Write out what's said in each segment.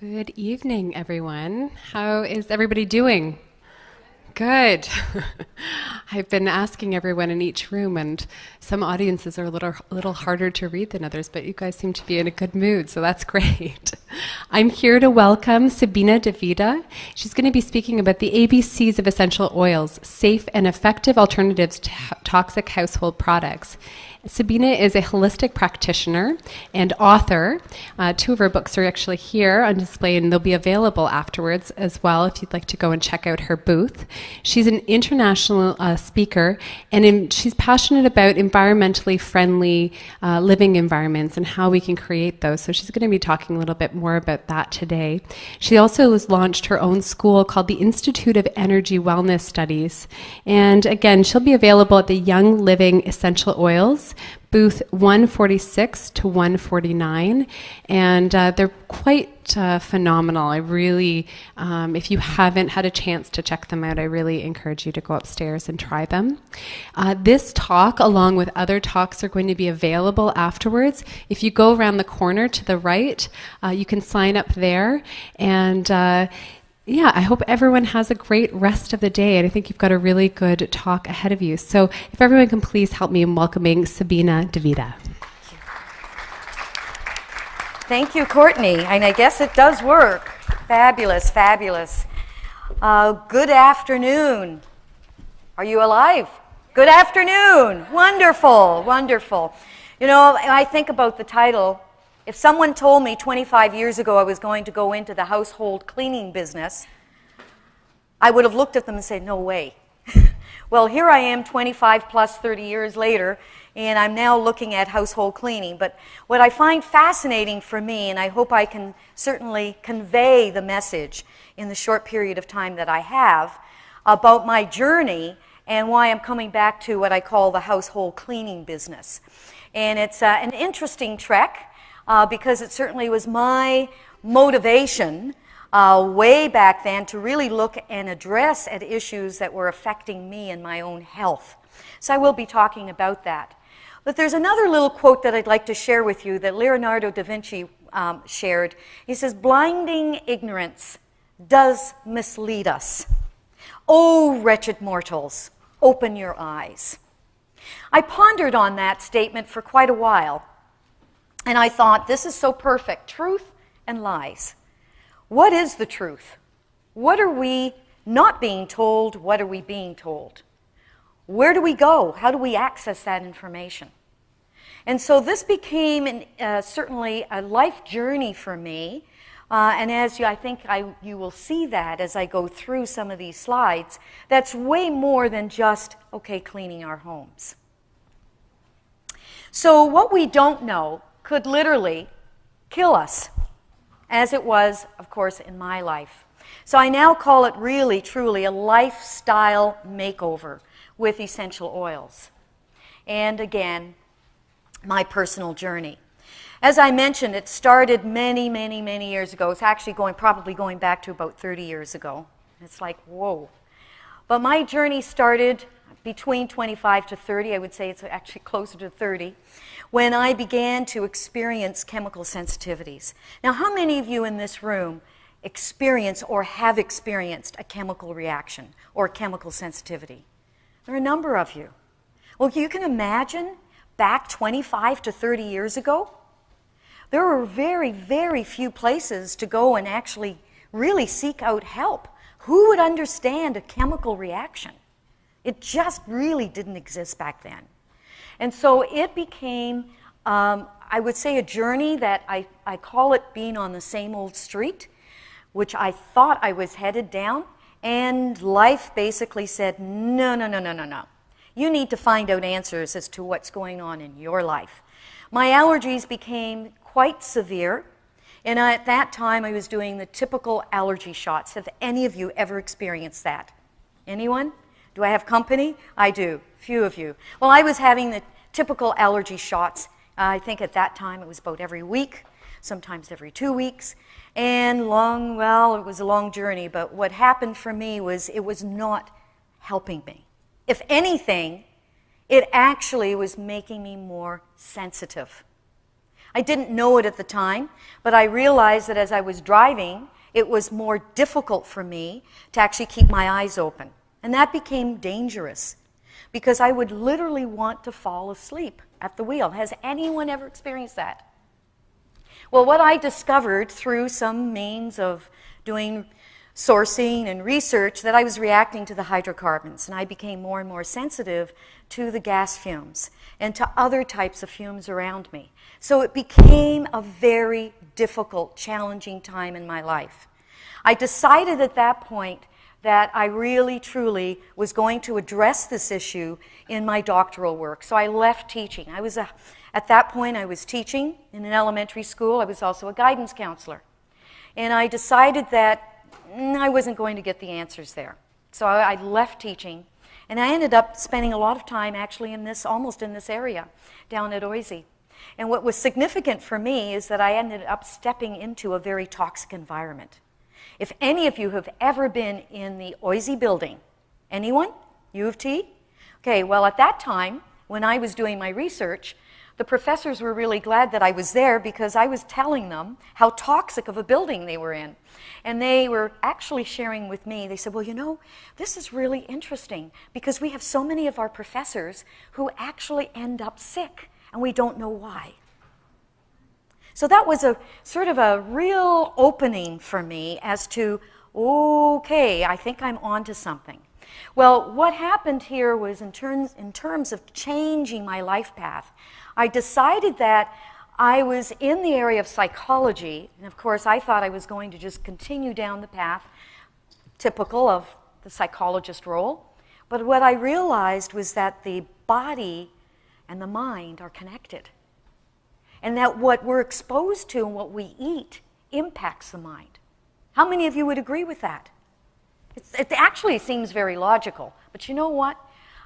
Good evening, everyone. How is everybody doing? Good. I've been asking everyone in each room, and some audiences are a little harder to read than others, but you guys seem to be in a good mood, so that's great. I'm here to welcome Sabina DeVita. She's going to be speaking about the ABCs of essential oils, safe and effective alternatives to toxic household products. Sabina is a holistic practitioner and author. Two of her books are actually here on display, and they'll be available afterwards as well if you'd like to go and check out her booth. She's an international speaker, and she's passionate about environmentally friendly living environments and how we can create those. So she's going to be talking a little bit more about that today. She also has launched her own school called the Institute of Energy Wellness Studies. And again, she'll be available at the Young Living Essential Oils, booth 146 to 149, and they're quite phenomenal. I really, if you haven't had a chance to check them out, I really encourage you to go upstairs and try them. This talk, along with other talks, are going to be available afterwards. If you go around the corner to the right, you can sign up there, and yeah, I hope everyone has a great rest of the day, and I think you've got a really good talk ahead of you. So if everyone can please help me in welcoming Sabina DeVita. Thank you, Courtney, and I guess it does work. Fabulous, fabulous. Good afternoon. Are you alive? Good afternoon. Wonderful, wonderful. You know, I think about the title. If someone told me 25 years ago I was going to go into the household cleaning business, I would have looked at them and said, no way. Well, here I am 25 plus 30 years later, and I'm now looking at household cleaning. But what I find fascinating for me, and I hope I can certainly convey the message in the short period of time that I have, about my journey and why I'm coming back to what I call the household cleaning business. And it's an interesting trek. Because it certainly was my motivation way back then to really look and address at issues that were affecting me and my own health. So I will be talking about that. But there's another little quote that I'd like to share with you that Leonardo da Vinci shared. He says, "Blinding ignorance does mislead us. O wretched mortals, open your eyes." I pondered on that statement for quite a while. And I thought, this is so perfect. Truth and lies. What is the truth? What are we not being told? What are we being told? Where do we go? How do we access that information? And so this became certainly a life journey for me. And as I think you will see that as I go through some of these slides, that's way more than just, okay, cleaning our homes. So what we don't know could literally kill us, as it was, of course, in my life. So I now call it really, truly a lifestyle makeover with essential oils. And again, my personal journey. As I mentioned, it started many, many, many years ago. It's actually probably going back to about 30 years ago. It's like, whoa. But my journey started between 25 to 30. I would say it's actually closer to 30. When I began to experience chemical sensitivities. Now, how many of you in this room experience or have experienced a chemical reaction or a chemical sensitivity? There are a number of you. Well, you can imagine back 25 to 30 years ago, there were very, very few places to go and actually really seek out help. Who would understand a chemical reaction? It just really didn't exist back then. And so it became, I would say, a journey that I call it being on the same old street, which I thought I was headed down, and life basically said, no, no, no, no, no, no. You need to find out answers as to what's going on in your life. My allergies became quite severe, and at that time I was doing the typical allergy shots. Have any of you ever experienced that? Anyone? Do I have company? I do. Few of you. Well, I was having the typical allergy shots. I think at that time it was about every week, sometimes every 2 weeks. And it was a long journey, but what happened for me was it was not helping me. If anything, it actually was making me more sensitive. I didn't know it at the time, but I realized that as I was driving, it was more difficult for me to actually keep my eyes open. And that became dangerous because I would literally want to fall asleep at the wheel. Has anyone ever experienced that? Well, what I discovered through some means of doing sourcing and research, that I was reacting to the hydrocarbons, and I became more and more sensitive to the gas fumes and to other types of fumes around me. So it became a very difficult, challenging time in my life. I decided at that point that I really, truly was going to address this issue in my doctoral work. So I left teaching. At that point, I was teaching in an elementary school. I was also a guidance counselor. And I decided that I wasn't going to get the answers there. So I left teaching, and I ended up spending a lot of time actually almost in this area, down at Oise. And what was significant for me is that I ended up stepping into a very toxic environment. If any of you have ever been in the Oise building, anyone? U of T? Okay, well, at that time, when I was doing my research, the professors were really glad that I was there because I was telling them how toxic of a building they were in. And they were actually sharing with me, they said, well, you know, this is really interesting because we have so many of our professors who actually end up sick and we don't know why. So that was a sort of a real opening for me as to, okay, I think I'm onto something. Well, what happened here was in terms of changing my life path, I decided that I was in the area of psychology, and of course I thought I was going to just continue down the path typical of the psychologist role. But what I realized was that the body and the mind are connected. And that what we're exposed to and what we eat impacts the mind. How many of you would agree with that? It actually seems very logical. But you know what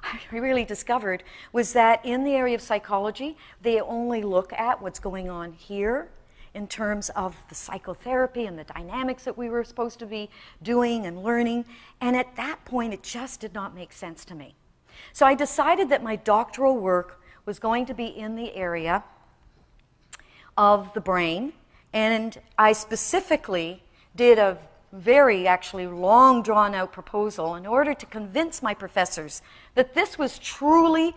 I really discovered was that in the area of psychology, they only look at what's going on here in terms of the psychotherapy and the dynamics that we were supposed to be doing and learning. And at that point, it just did not make sense to me. So I decided that my doctoral work was going to be in the area of the brain, and I specifically did a very actually long drawn out proposal in order to convince my professors that this was truly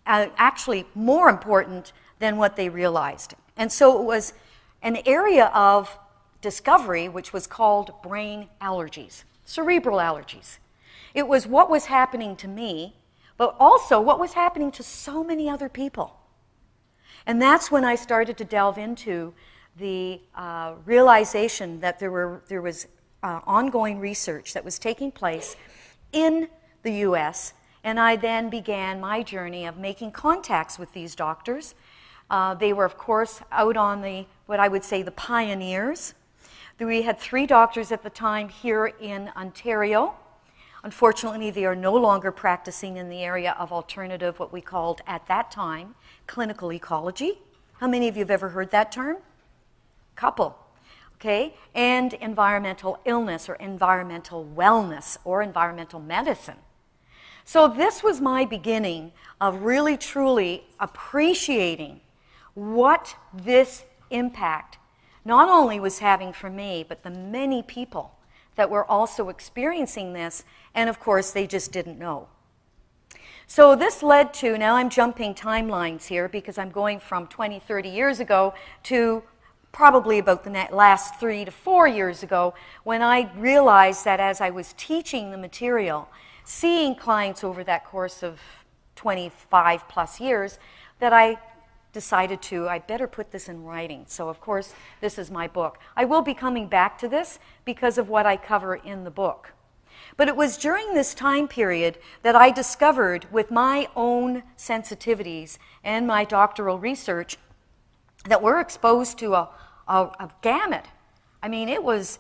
actually more important than what they realized. And so it was an area of discovery which was called brain allergies, cerebral allergies. It was what was happening to me, but also what was happening to so many other people. And that's when I started to delve into the realization that there was ongoing research that was taking place in the U.S., and I then began my journey of making contacts with these doctors. They were, of course, out on what I would say the pioneers. We had 3 doctors at the time here in Ontario. Unfortunately, they are no longer practicing in the area of alternative, what we called at that time, clinical ecology. How many of you have ever heard that term? Couple. Okay, and environmental illness or environmental wellness or environmental medicine. So this was my beginning of really truly appreciating what this impact not only was having for me, but the many people that were also experiencing this, and of course they just didn't know. So this led to, now I'm jumping timelines here because I'm going from 20, 30 years ago to probably about the last 3 to 4 years ago, when I realized that as I was teaching the material, seeing clients over that course of 25 plus years, that I decided I better put this in writing. So of course, this is my book. I will be coming back to this because of what I cover in the book. But it was during this time period that I discovered with my own sensitivities and my doctoral research that we're exposed to a gamut. I mean, it was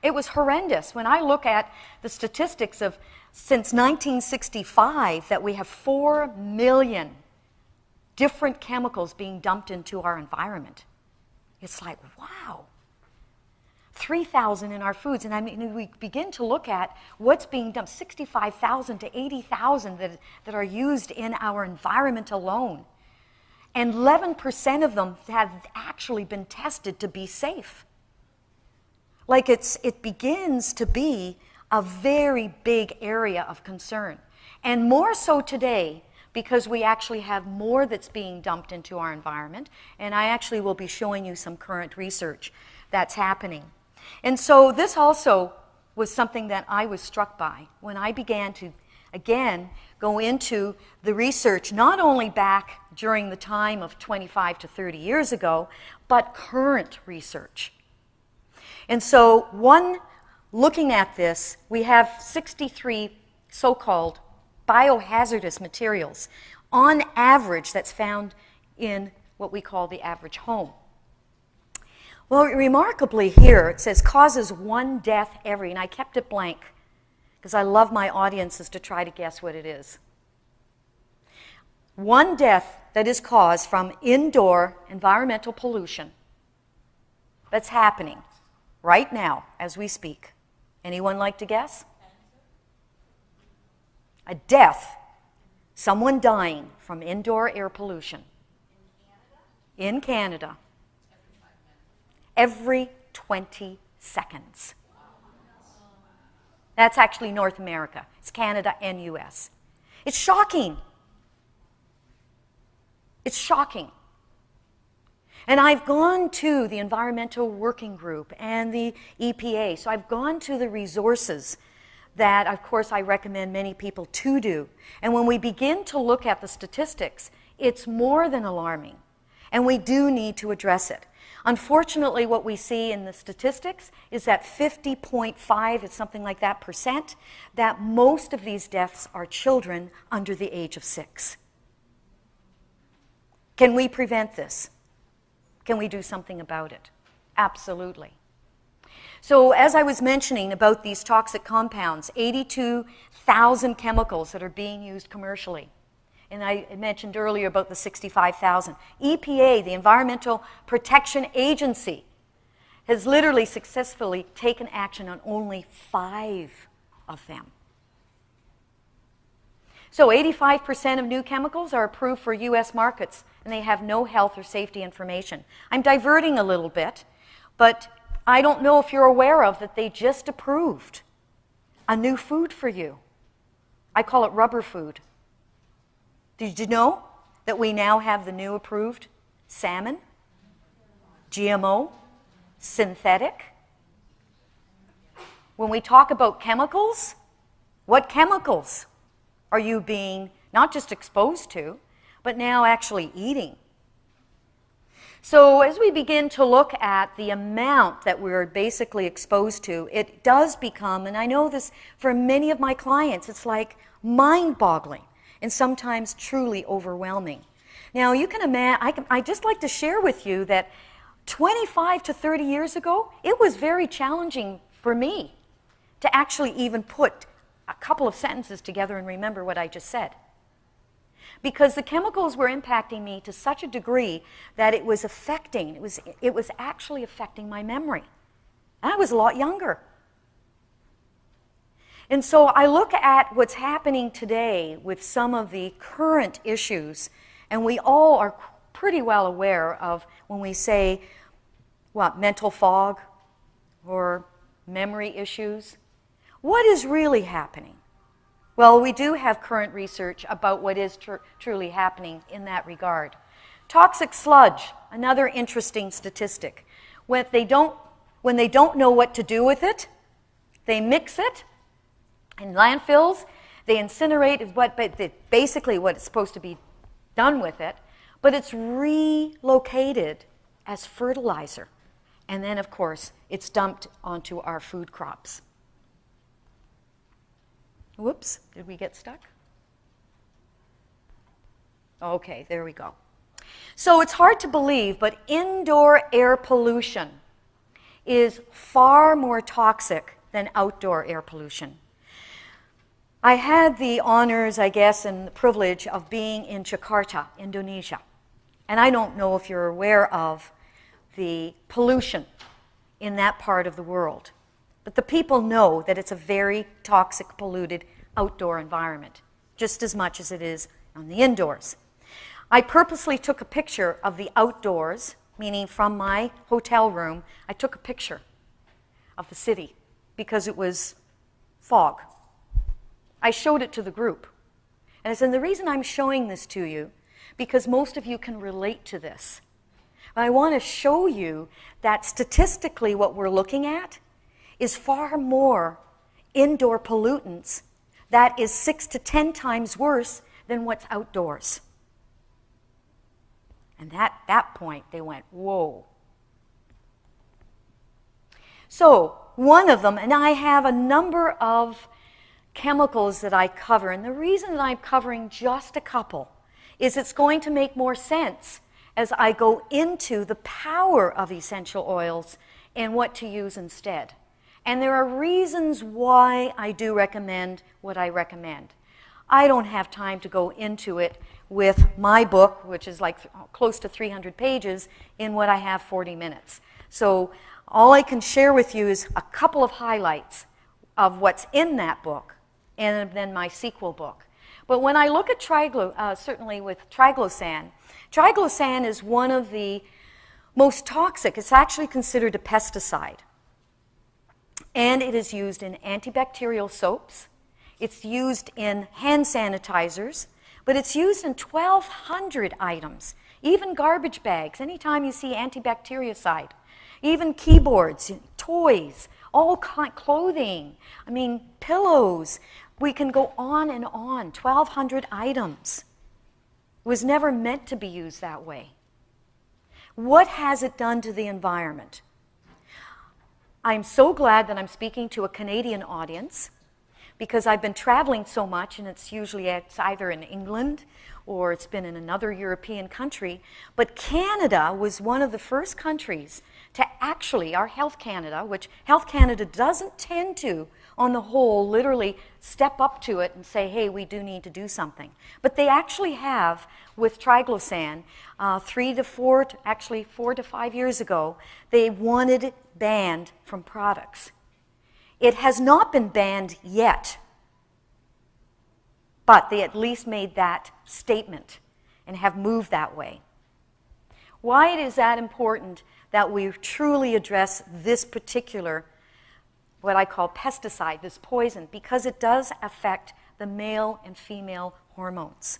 horrendous. When I look at the statistics of since 1965, that we have 4 million different chemicals being dumped into our environment. It's like, wow. 3,000 in our foods. And I mean, we begin to look at what's being dumped, 65,000 to 80,000 that are used in our environment alone. And 11% of them have actually been tested to be safe. Like it begins to be a very big area of concern. And more so today because we actually have more that's being dumped into our environment. And I actually will be showing you some current research that's happening. And so this also was something that I was struck by when I began to, again, go into the research, not only back during the time of 25 to 30 years ago, but current research. And so looking at this, we have 63 so-called biohazardous materials on average that's found in what we call the average home. Well, remarkably here, it says causes 1 death every, and I kept it blank because I love my audiences to try to guess what it is. 1 death that is caused from indoor environmental pollution that's happening right now as we speak. Anyone like to guess? A death, someone dying from indoor air pollution. In Canada. Every 20 seconds. That's actually North America. It's Canada and US. It's shocking. It's shocking. And I've gone to the Environmental Working Group and the EPA. So I've gone to the resources that, of course, I recommend many people to do. And when we begin to look at the statistics, it's more than alarming. And we do need to address it. Unfortunately, what we see in the statistics is that 50.5, it's something like that, %, that most of these deaths are children under the age of 6. Can we prevent this? Can we do something about it? Absolutely. So as I was mentioning about these toxic compounds, 82,000 chemicals that are being used commercially. And I mentioned earlier about the 65,000. EPA, the Environmental Protection Agency, has literally successfully taken action on only 5 of them. So 85% of new chemicals are approved for US markets, and they have no health or safety information. I'm diverting a little bit, but I don't know if you're aware of that they just approved a new food for you. I call it rubber food. Did you know that we now have the new approved salmon, GMO, synthetic? When we talk about chemicals, what chemicals are you being not just exposed to, but now actually eating? So as we begin to look at the amount that we're basically exposed to, it does become, and I know this for many of my clients, it's like mind-boggling and sometimes truly overwhelming. Now you can imagine, I just like to share with you that 25 to 30 years ago, it was very challenging for me to actually even put a couple of sentences together and remember what I just said. Because the chemicals were impacting me to such a degree that it was affecting, it was actually affecting my memory. And I was a lot younger. And so I look at what's happening today with some of the current issues, and we all are pretty well aware of when we say, what, mental fog or memory issues. What is really happening? Well, we do have current research about what is truly happening in that regard. Toxic sludge, another interesting statistic. When they don't know what to do with it, they mix it in landfills, they incinerate basically what it's supposed to be done with it, but it's relocated as fertilizer. And then, of course, it's dumped onto our food crops. Whoops, did we get stuck? Okay, there we go. So it's hard to believe, but indoor air pollution is far more toxic than outdoor air pollution. I had the honors, I guess, and the privilege of being in Jakarta, Indonesia. And I don't know if you're aware of the pollution in that part of the world. But the people know that it's a very toxic, polluted outdoor environment, just as much as it is on the indoors. I purposely took a picture of the outdoors, meaning from my hotel room. I took a picture of the city because it was fog. I showed it to the group. And I said, the reason I'm showing this to you, because most of you can relate to this. I want to show you that statistically what we're looking at is far more indoor pollutants. That is 6 to 10 times worse than what's outdoors. And at that point, they went, whoa. So one of them, and I have a number of chemicals that I cover, and the reason that I'm covering just a couple is it's going to make more sense as I go into the power of essential oils and what to use instead. And there are reasons why I do recommend what I recommend. I don't have time to go into it with my book, which is like close to 300 pages, in what I have 40 minutes. So all I can share with you is a couple of highlights of what's in that book and then my sequel book. But when I look at certainly with triglycan is one of the most toxic. It's actually considered a pesticide. And it is used in antibacterial soaps. It's used in hand sanitizers. But it's used in 1,200 items. Even garbage bags, anytime you see antibactericide. Even keyboards, toys, all clothing. I mean, pillows. We can go on and on, 1,200 items. It was never meant to be used that way. What has it done to the environment? I'm so glad that I'm speaking to a Canadian audience because I've been traveling so much, and it's either in England or it's been in another European country. But Canada was one of the first countries to actually, our Health Canada, which Health Canada doesn't tend to, on the whole, literally step up to it and say, hey, we do need to do something. But they actually have, with triglycan, 4 to 5 years ago, they wanted it banned from products. It has not been banned yet, but they at least made that statement and have moved that way. Why is that important that we truly address this particular, what I call pesticide, this poison? Because it does affect the male and female hormones.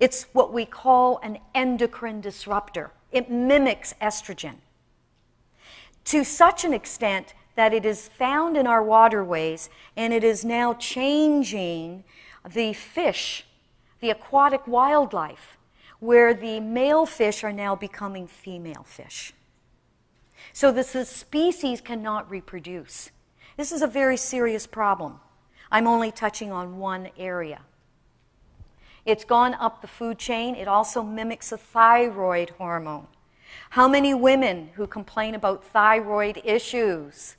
It's what we call an endocrine disruptor. It mimics estrogen to such an extent that it is found in our waterways, and it is now changing the fish, the aquatic wildlife, where the male fish are now becoming female fish. So the species cannot reproduce. This is a very serious problem. I'm only touching on one area. It's gone up the food chain. It also mimics a thyroid hormone. How many women who complain about thyroid issues?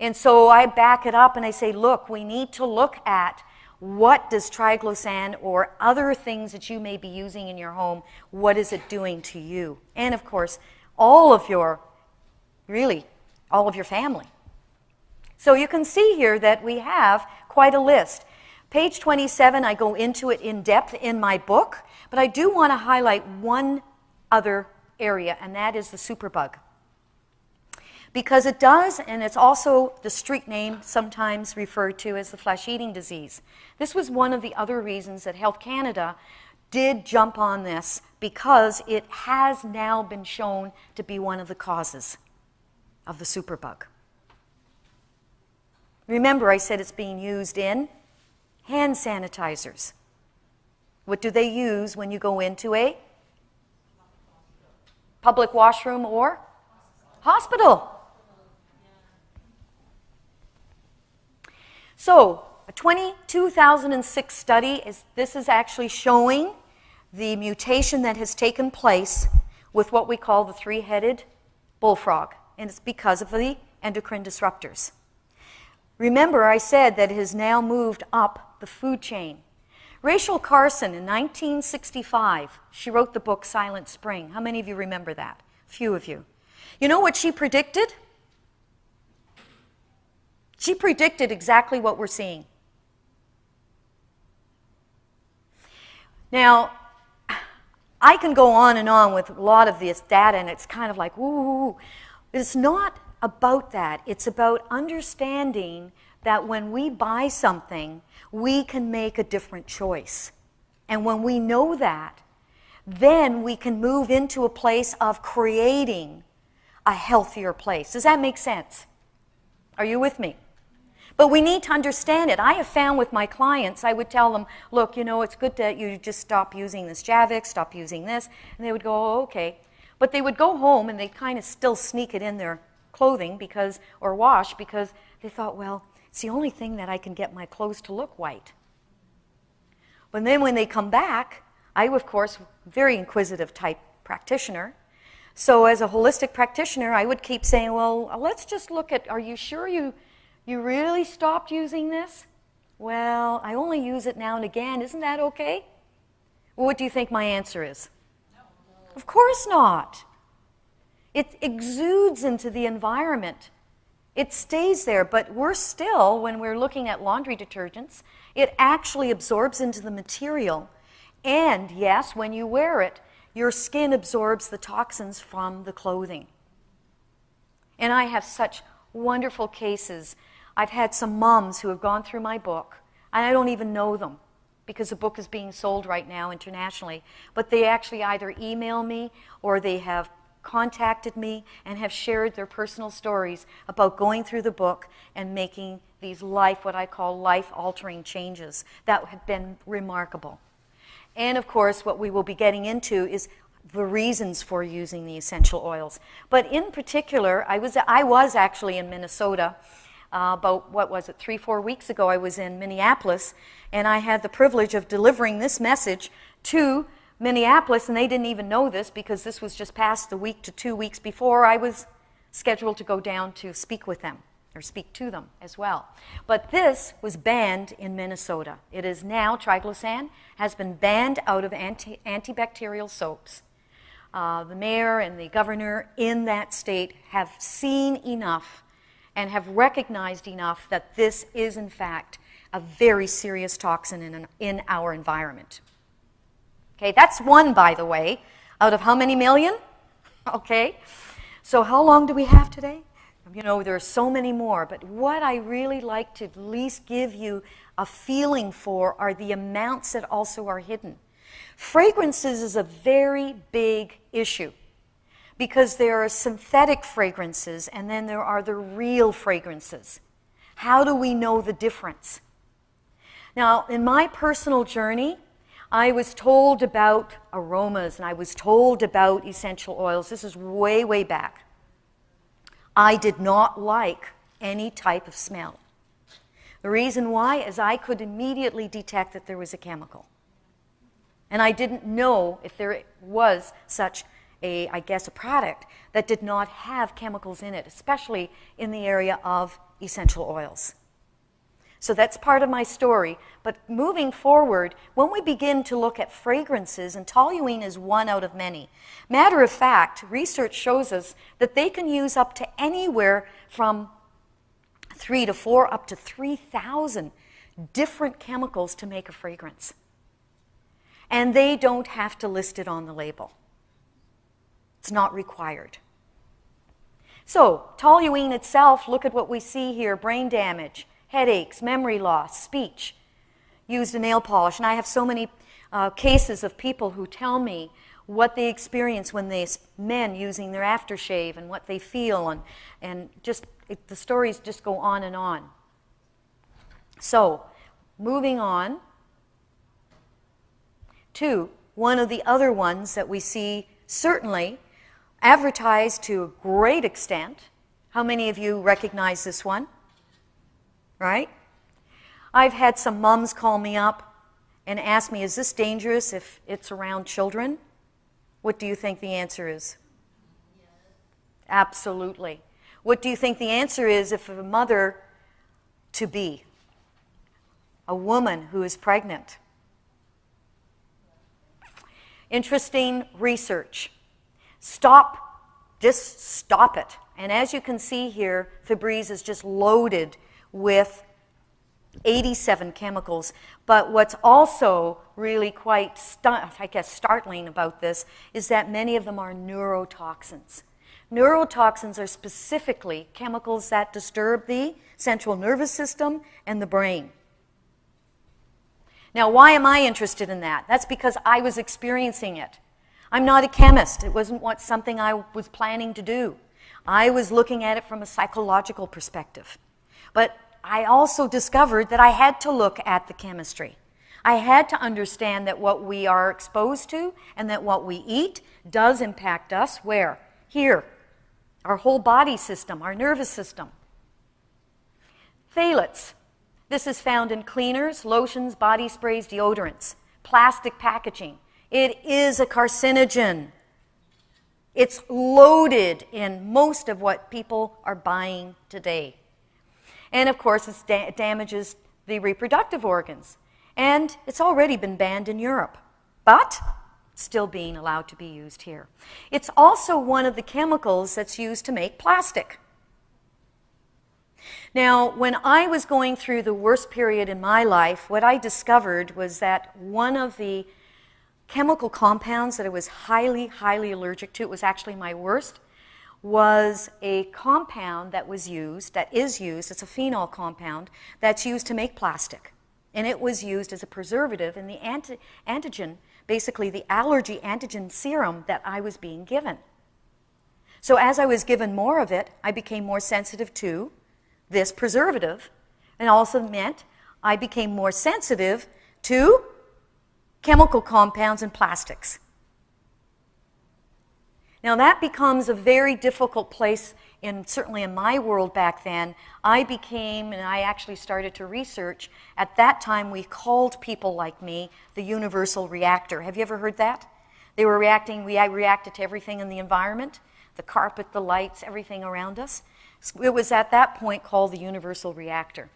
And so I back it up and I say, look, we need to look at what does triglycan or other things that you may be using in your home, what is it doing to you? And of course, all of your family. So you can see here that we have quite a list. Page 27, I go into it in depth in my book, but I do want to highlight one other area, and that is the superbug. Because it does, and it's also the street name sometimes referred to as the flesh-eating disease. This was one of the other reasons that Health Canada did jump on this, because it has now been shown to be one of the causes of the superbug. Remember, I said it's being used in hand sanitizers. What do they use when you go into a public washroom or hospital? So, a 2006 study, this is actually showing the mutation that has taken place with what we call the three-headed bullfrog, and it's because of the endocrine disruptors. Remember, I said that it has now moved up the food chain. Rachel Carson, in 1965, she wrote the book Silent Spring. How many of you remember that? A few of you. You know what she predicted? She predicted exactly what we're seeing. Now, I can go on and on with a lot of this data, and it's kind of like, ooh. It's not about that. It's about understanding that when we buy something, we can make a different choice. And when we know that, then we can move into a place of creating a healthier place. Does that make sense? Are you with me? But we need to understand it. I have found with my clients, I would tell them, look, it's good that you just stop using this Javix, stop using this. And they would go, oh, okay. But they would go home and they kind of still sneak it in their clothing or wash because they thought, well, it's the only thing that I can get my clothes to look white. But then when they come back, I, of course, very inquisitive type practitioner. So as a holistic practitioner, I would keep saying, well, let's just look at, are you sure you really stopped using this? Well, I only use it now and again. Isn't that okay? Well, what do you think my answer is? No. Of course not. It exudes into the environment. It stays there, but we're still, when we're looking at laundry detergents, it actually absorbs into the material. And yes, when you wear it, your skin absorbs the toxins from the clothing. And I have such wonderful cases. I've had some moms who have gone through my book, and I don't even know them because the book is being sold right now internationally. But they actually either email me or they have contacted me and have shared their personal stories about going through the book and making these what I call life-altering changes that have been remarkable. And of course, what we will be getting into is the reasons for using the essential oils. But in particular, I was actually in Minnesota about, 3-4 weeks ago. I was in Minneapolis, and I had the privilege of delivering this message to Minneapolis, and they didn't even know this because this was just past the week to 2 weeks before I was scheduled to go down to speak with them, or speak to them as well. But this was banned in Minnesota. It is now, triglycerin has been banned out of antibacterial soaps. The mayor and the governor in that state have seen enough and have recognized enough that this is, in fact, a very serious toxin in our environment. Okay, that's one, by the way, out of how many million? Okay, so how long do we have today? There are so many more, but what I really like to at least give you a feeling for are the amounts that also are hidden. Fragrances is a very big issue because there are synthetic fragrances and then there are the real fragrances. How do we know the difference? Now, in my personal journey, I was told about aromas and I was told about essential oils. This is way, way back. I did not like any type of smell. The reason why is I could immediately detect that there was a chemical. And I didn't know if there was such a product that did not have chemicals in it, especially in the area of essential oils. So that's part of my story. But moving forward, when we begin to look at fragrances, and toluene is one out of many. Matter of fact, research shows us that they can use up to anywhere from 3 to 4 up to 3,000 different chemicals to make a fragrance. And they don't have to list it on the label. It's not required. So, toluene itself, look at what we see here: brain damage, headaches, memory loss, speech, used in nail polish. And I have so many cases of people who tell me what they experience when men using their aftershave and what they feel, and the stories just go on and on. So, moving on to one of the other ones that we see certainly advertised to a great extent. How many of you recognize this one? Right? I've had some moms call me up and ask me, is this dangerous if it's around children? What do you think the answer is? Yes. Absolutely. What do you think the answer is if a mother-to-be, a woman who is pregnant? Interesting research. Just stop it. And as you can see here, Febreze is just loaded with 87 chemicals. But what's also really quite, startling about this is that many of them are neurotoxins. Neurotoxins are specifically chemicals that disturb the central nervous system and the brain. Now, why am I interested in that? That's because I was experiencing it. I'm not a chemist. It wasn't something I was planning to do. I was looking at it from a psychological perspective. But I also discovered that I had to look at the chemistry. I had to understand that what we are exposed to and that what we eat does impact us where? Here. Our whole body system, our nervous system. Phthalates. This is found in cleaners, lotions, body sprays, deodorants, plastic packaging. It is a carcinogen. It's loaded in most of what people are buying today. And of course, it damages the reproductive organs. And it's already been banned in Europe, but still being allowed to be used here. It's also one of the chemicals that's used to make plastic. Now, when I was going through the worst period in my life, what I discovered was that one of the chemical compounds that I was highly, highly allergic to, it was actually my worst, was a compound that is used, it's a phenol compound, that's used to make plastic. And it was used as a preservative in the antigen, basically the allergy antigen serum that I was being given. So as I was given more of it, I became more sensitive to this preservative, and also meant I became more sensitive to chemical compounds and plastics. Now that becomes a very difficult place, certainly in my world back then. I actually started to research. At that time, we called people like me the universal reactor. Have you ever heard that? We reacted to everything in the environment, the carpet, the lights, everything around us. It was at that point called the universal reactor.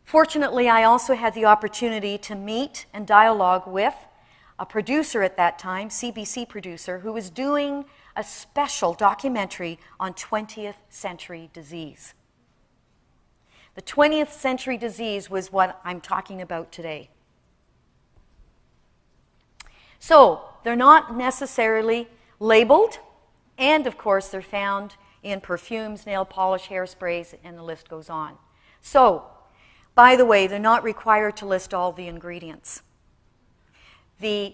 Fortunately, I also had the opportunity to meet and dialogue with a producer at that time, CBC producer, who was doing a special documentary on 20th century disease. The 20th century disease was what I'm talking about today. So, they're not necessarily labeled, and of course they're found in perfumes, nail polish, hairsprays, and the list goes on. So, by the way, they're not required to list all the ingredients. The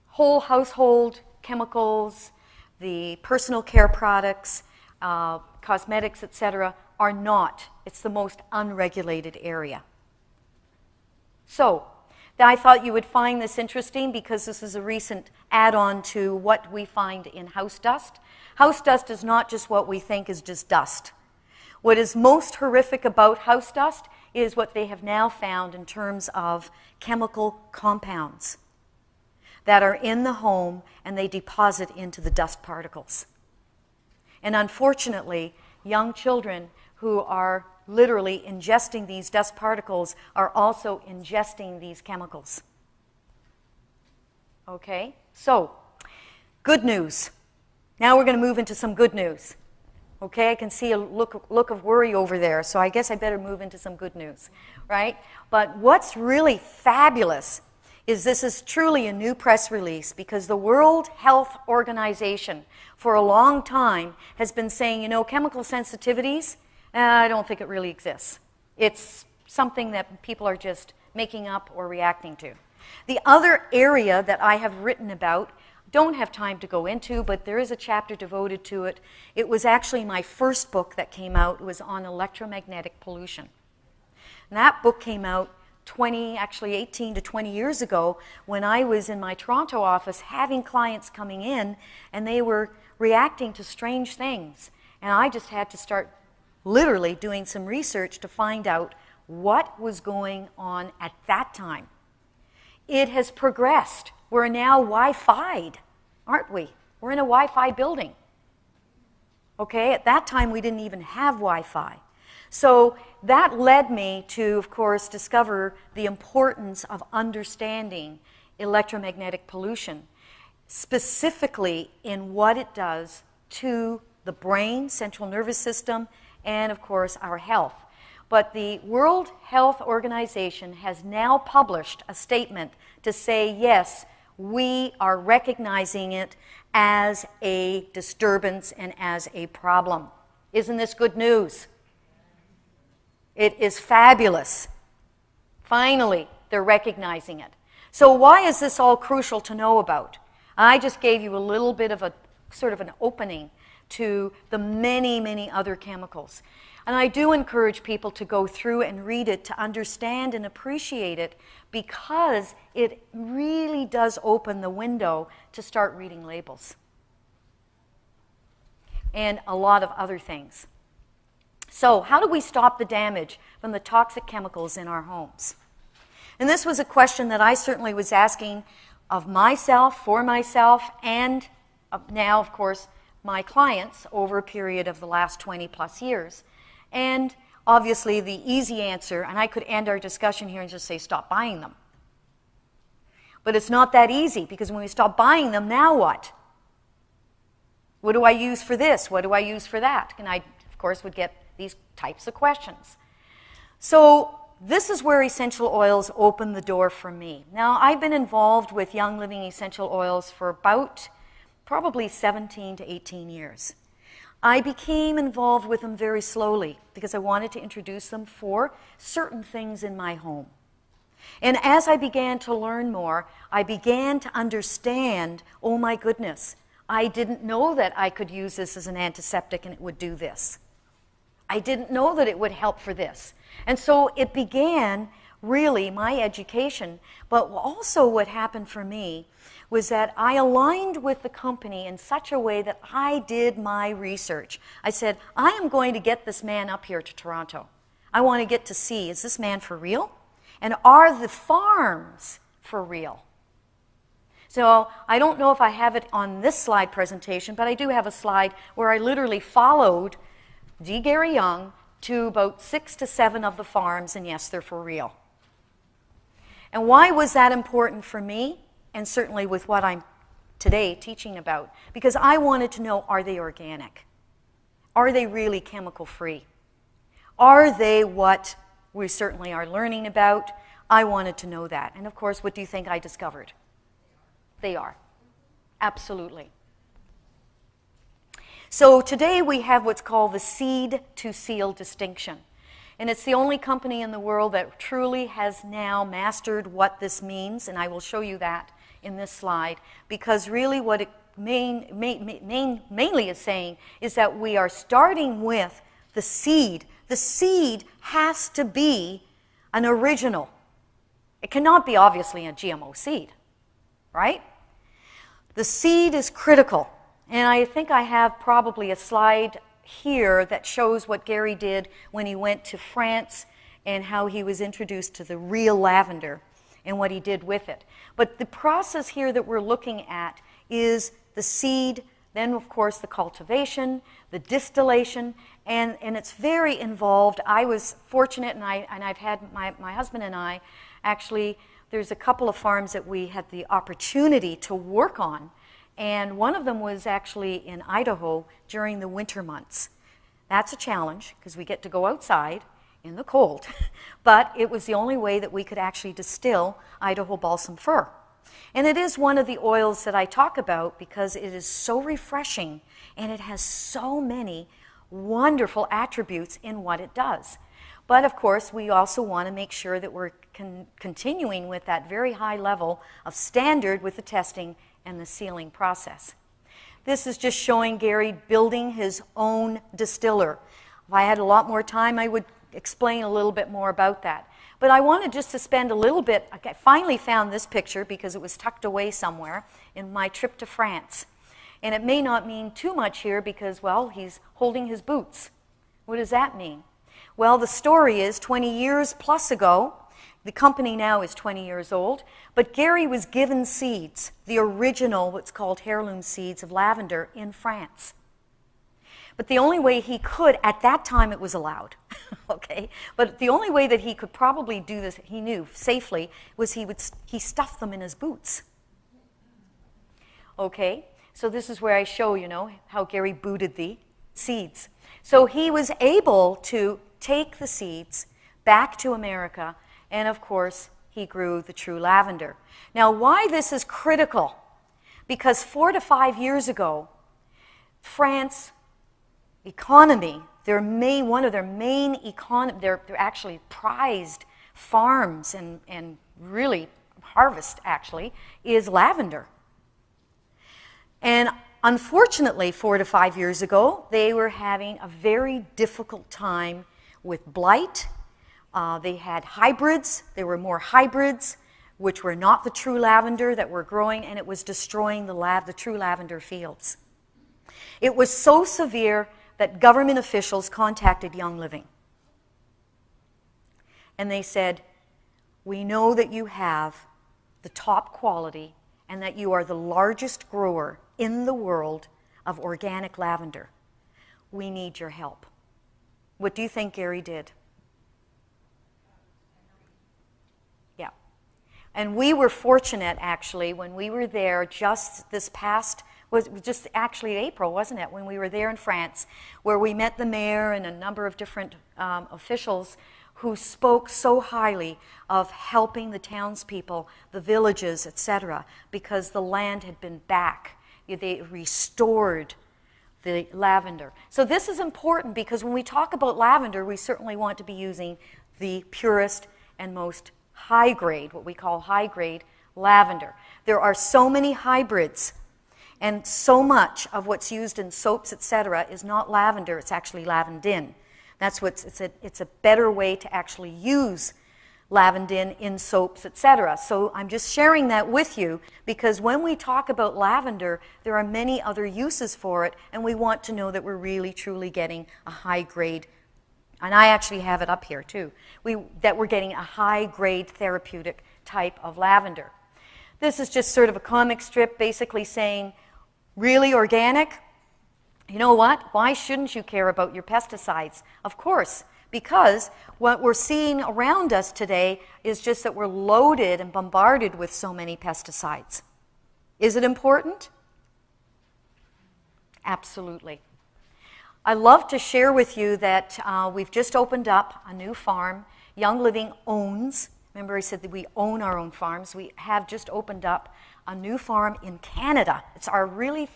whole household chemicals, the personal care products, cosmetics, etc., are not. It's the most unregulated area. So, I thought you would find this interesting because this is a recent add-on to what we find in house dust. House dust is not just what we think is just dust. What is most horrific about house dust is what they have now found in terms of chemical compounds that are in the home and they deposit into the dust particles. And unfortunately, young children who are literally ingesting these dust particles are also ingesting these chemicals. Okay, so good news. Now we're going to move into some good news. Okay, I can see a look of worry over there, so I guess I better move into some good news, right? But what's really fabulous is this is truly a new press release because the World Health Organization for a long time has been saying, you know, chemical sensitivities, I don't think it really exists. It's something that people are just making up or reacting to. The other area that I have written about, don't have time to go into, but there is a chapter devoted to it. It was actually my first book that came out. It was on electromagnetic pollution. And that book came out 18 to 20 years ago when I was in my Toronto office having clients coming in and they were reacting to strange things. And I just had to start literally doing some research to find out what was going on at that time. It has progressed. We're now Wi-Fi'd, aren't we? We're in a Wi-Fi building. Okay, at that time we didn't even have Wi-Fi. So that led me to, of course, discover the importance of understanding electromagnetic pollution, specifically in what it does to the brain, central nervous system, and, of course, our health. But the World Health Organization has now published a statement to say, yes, we are recognizing it as a disturbance and as a problem. Isn't this good news? It is fabulous. Finally, they're recognizing it. So why is this all crucial to know about? I just gave you a little bit of a sort of an opening to the many, many other chemicals. And I do encourage people to go through and read it to understand and appreciate it, because it really does open the window to start reading labels. And a lot of other things. So, how do we stop the damage from the toxic chemicals in our homes? And this was a question that I certainly was asking of myself, for myself, and now, of course, my clients over a period of the last 20 plus years. And obviously the easy answer, and I could end our discussion here and just say stop buying them. But it's not that easy, because when we stop buying them, now what? What do I use for this? What do I use for that? And I, of course, would get these types of questions. So this is where essential oils open the door for me. Now, I've been involved with Young Living essential oils for about probably 17 to 18 years. I became involved with them very slowly because I wanted to introduce them for certain things in my home. And as I began to learn more, I began to understand, oh my goodness, I didn't know that I could use this as an antiseptic and it would do this. I didn't know that it would help for this. And so it began really my education, but also what happened for me was that I aligned with the company in such a way that I did my research. I said, I am going to get this man up here to Toronto. I want to get to see, is this man for real? And are the farms for real? So I don't know if I have it on this slide presentation, but I do have a slide where I literally followed D. Gary Young to about 6 to 7 of the farms, and yes, they're for real. And why was that important for me? And certainly with what I'm today teaching about, because I wanted to know, are they organic? Are they really chemical free? Are they what we certainly are learning about? I wanted to know that. And of course, what do you think I discovered? They are. Absolutely. So today we have what's called the seed to seal distinction. And it's the only company in the world that truly has now mastered what this means, and I will show you that in this slide, because really what it mainly is saying is that we are starting with the seed. The seed has to be an original. It cannot be obviously a GMO seed, right? The seed is critical, and I think I have probably a slide here that shows what Gary did when he went to France and how he was introduced to the real lavender and what he did with it. But the process here that we're looking at is the seed, then of course the cultivation, the distillation, and it's very involved. I was fortunate, and I've had my husband and I, actually, there's a couple of farms that we had the opportunity to work on, and one of them was actually in Idaho during the winter months. That's a challenge, because we get to go outside in the cold, but it was the only way that we could actually distill Idaho balsam fir. And it is one of the oils that I talk about because it is so refreshing and it has so many wonderful attributes in what it does. But of course, we also want to make sure that we're continuing with that very high level of standard with the testing and the sealing process. This is just showing Gary building his own distiller. If I had a lot more time, I would explain a little bit more about that. But I wanted just to spend a little bit, I finally found this picture because it was tucked away somewhere in my trip to France. And it may not mean too much here because, well, he's holding his boots. What does that mean? Well, the story is 20 years plus ago, the company now is 20 years old, but Gary was given seeds, the original, what's called heirloom seeds of lavender in France. But the only way he could, at that time it was allowed, okay? But the only way that he could probably do this, he knew, safely, was he stuffed them in his boots. Okay? So this is where I show, how Gary booted the seeds. So he was able to take the seeds back to America, and of course, he grew the true lavender. Now, why this is critical? Because 4 to 5 years ago, France economy, one of their main economy, they're actually prized farms and really harvest actually, is lavender. And unfortunately, 4 to 5 years ago, they were having a very difficult time with blight. They had hybrids. There were more hybrids, which were not the true lavender that were growing, and it was destroying the true lavender fields. It was so severe that government officials contacted Young Living. And they said, we know that you have the top quality and that you are the largest grower in the world of organic lavender. We need your help. What do you think Gary did? Yeah. And we were fortunate, actually, when we were there just this past, was just actually April, wasn't it, when we were there in France, where we met the mayor and a number of different officials who spoke so highly of helping the townspeople, the villages, etc., because the land had been back. They restored the lavender. So this is important because when we talk about lavender, we certainly want to be using the purest and most high grade, what we call high grade lavender. There are so many hybrids, and so much of what's used in soaps, etc., is not lavender, it's actually lavandin. That's it's a better way to actually use lavandin in soaps, etc. So I'm just sharing that with you because when we talk about lavender, there are many other uses for it, and we want to know that we're really truly getting a high grade, and I actually have it up here too, that we're getting a high grade therapeutic type of lavender. This is just sort of a comic strip basically saying, really organic? You know what? Why shouldn't you care about your pesticides? Of course, because what we're seeing around us today is just that we're loaded and bombarded with so many pesticides. Is it important? Absolutely. I love to share with you that we've just opened up a new farm. Young Living owns, remember I said that we own our own farms. We have just opened up a new farm in Canada. It's our really,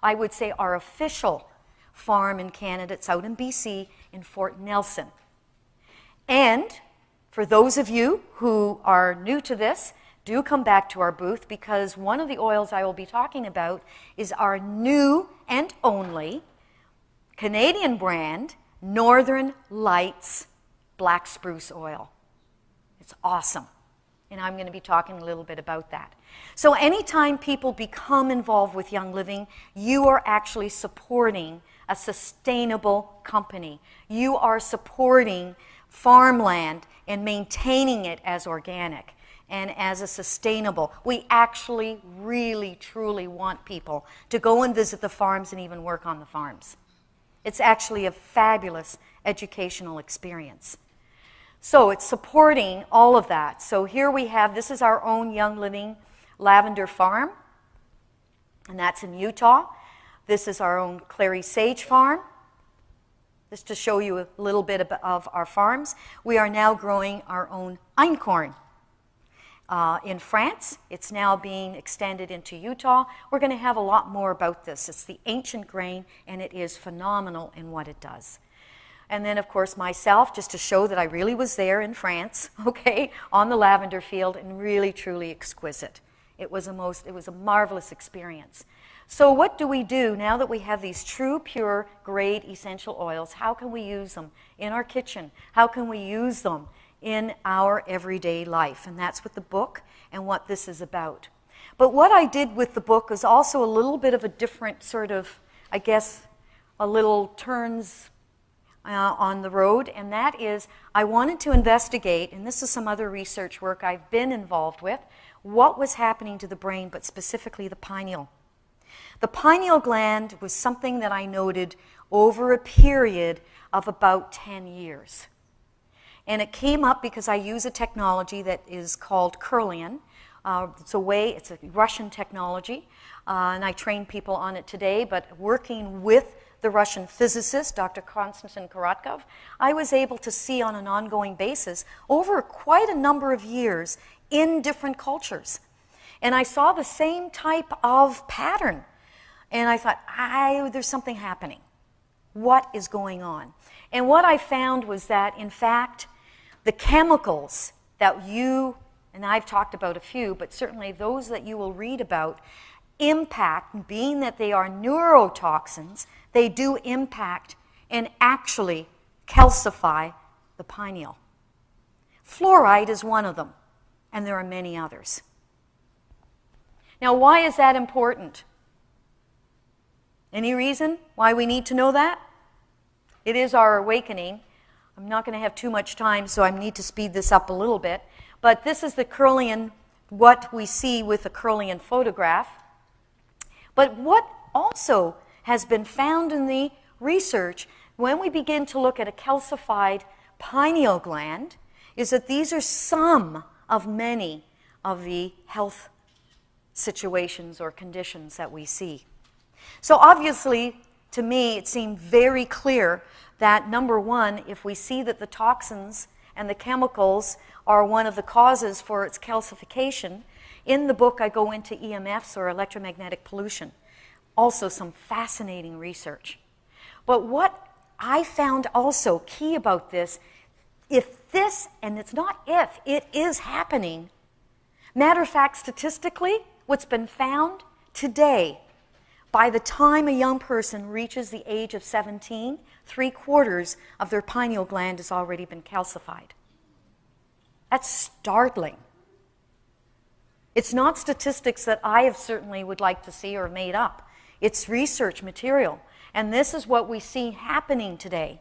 I would say, our official farm in Canada. It's out in BC in Fort Nelson. And for those of you who are new to this, do come back to our booth because one of the oils I will be talking about is our new and only Canadian brand, Northern Lights Black Spruce Oil. It's awesome. And I'm going to be talking a little bit about that. So anytime people become involved with Young Living, you are actually supporting a sustainable company. You are supporting farmland and maintaining it as organic and as a sustainable. We actually really, truly want people to go and visit the farms and even work on the farms. It's actually a fabulous educational experience. So it's supporting all of that. So here we have, this is our own Young Living lavender farm, and that's in Utah. This is our own Clary Sage farm. Just to show you a little bit of our farms. We are now growing our own einkorn. In France, it's now being extended into Utah. We're going to have a lot more about this. It's the ancient grain, and it is phenomenal in what it does. And then, of course, myself, just to show that I really was there in France, okay, on the lavender field, and really, truly exquisite. It was a marvelous experience. So what do we do now that we have these true, pure, grade essential oils? How can we use them in our kitchen? How can we use them in our everyday life? And that's what the book and what this is about. But what I did with the book is also a little bit of a different sort of, I guess, a little turns on the road, and that is I wanted to investigate, and this is some other research work I've been involved with, what was happening to the brain, but specifically the pineal. The pineal gland was something that I noted over a period of about 10 years. And it came up because I use a technology that is called Kirlian. It's a Russian technology, and I train people on it today, but working with the Russian physicist, Dr. Konstantin Korotkov, I was able to see on an ongoing basis over quite a number of years in different cultures. And I saw the same type of pattern. And I thought, there's something happening. What is going on? And what I found was that, in fact, the chemicals that you, and I've talked about a few, but certainly those that you will read about, impact, being that they are neurotoxins, they do impact and actually calcify the pineal. Fluoride is one of them, and there are many others. Now, why is that important? Any reason why we need to know that? It is our awakening. I'm not going to have too much time, so I need to speed this up a little bit. But this is the Kirlian, what we see with the Kirlian photograph. But what also has been found in the research, when we begin to look at a calcified pineal gland, is that these are some of many of the health situations or conditions that we see. So obviously, to me, it seemed very clear that, number one, if we see that the toxins and the chemicals are one of the causes for its calcification, in the book I go into EMFs, or electromagnetic pollution. Also some fascinating research. But what I found also key about this, if this, and it's not if, it is happening. Matter of fact, statistically, what's been found today, by the time a young person reaches the age of 17, 3/4 of their pineal gland has already been calcified. That's startling. It's not statistics that I have certainly would like to see or made up. It's research material. And this is what we see happening today.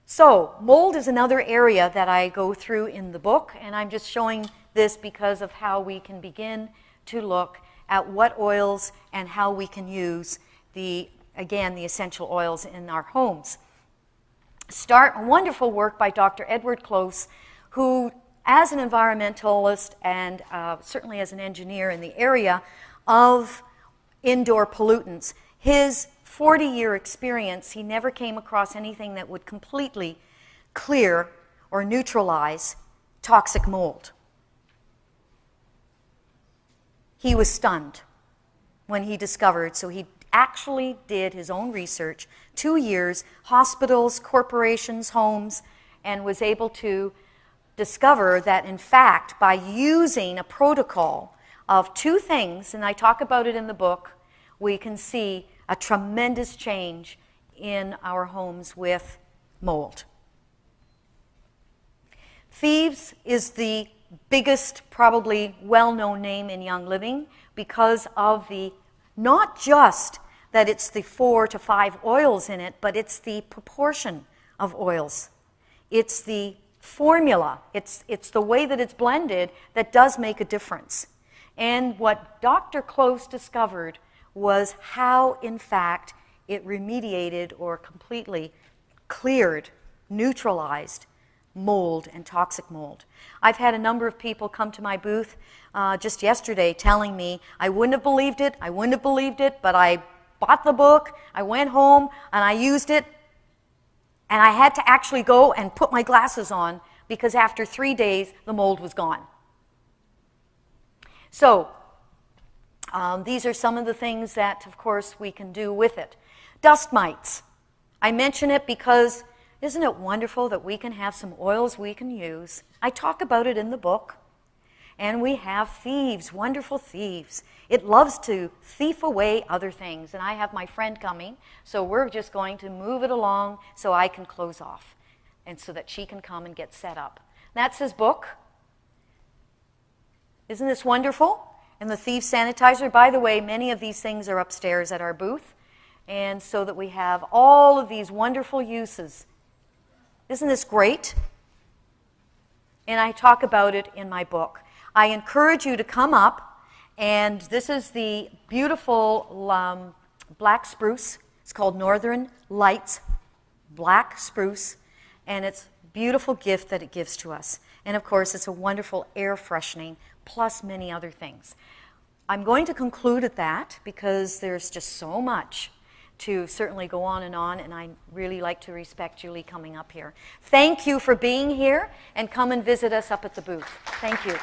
So, mold is another area that I go through in the book, and I'm just showing this because of how we can begin to look at what oils and how we can use the essential oils in our homes. Start a wonderful work by Dr. Edward Close, who, as an environmentalist and certainly as an engineer in the area of indoor pollutants, his 40-year experience, he never came across anything that would completely clear or neutralize toxic mold. He was stunned when he discovered, so he actually did his own research, 2 years, hospitals, corporations, homes, and was able to discover that, in fact, by using a protocol of 2 things, and I talk about it in the book, we can see a tremendous change in our homes with mold. Thieves is the biggest, probably well-known name in Young Living because of the, not just that it's the 4 to 5 oils in it, but it's the proportion of oils. It's the formula. It's the way that it's blended that does make a difference. And what Dr. Close discovered was how, in fact, it remediated or completely cleared, neutralized mold and toxic mold. I've had a number of people come to my booth just yesterday telling me, I wouldn't have believed it, but I bought the book, I went home, and I used it, and I had to actually go and put my glasses on because after 3 days, the mold was gone. So, these are some of the things that, of course, we can do with it. Dust mites. I mention it because isn't it wonderful that we can have some oils we can use? I talk about it in the book. And we have Thieves, wonderful Thieves. It loves to thief away other things. And I have my friend coming, so we're just going to move it along so I can close off and so that she can come and get set up. That's his book. Isn't this wonderful? And the Thieves sanitizer, by the way, many of these things are upstairs at our booth. And so that we have all of these wonderful uses. Isn't this great? And I talk about it in my book. I encourage you to come up, and this is the beautiful black spruce. It's called Northern Lights Black Spruce, and it's a beautiful gift that it gives to us. And of course, it's a wonderful air freshening, plus many other things. I'm going to conclude at that because there's just so much to certainly go on, and I really like to respect Julie coming up here. Thank you for being here, and come and visit us up at the booth. Thank you.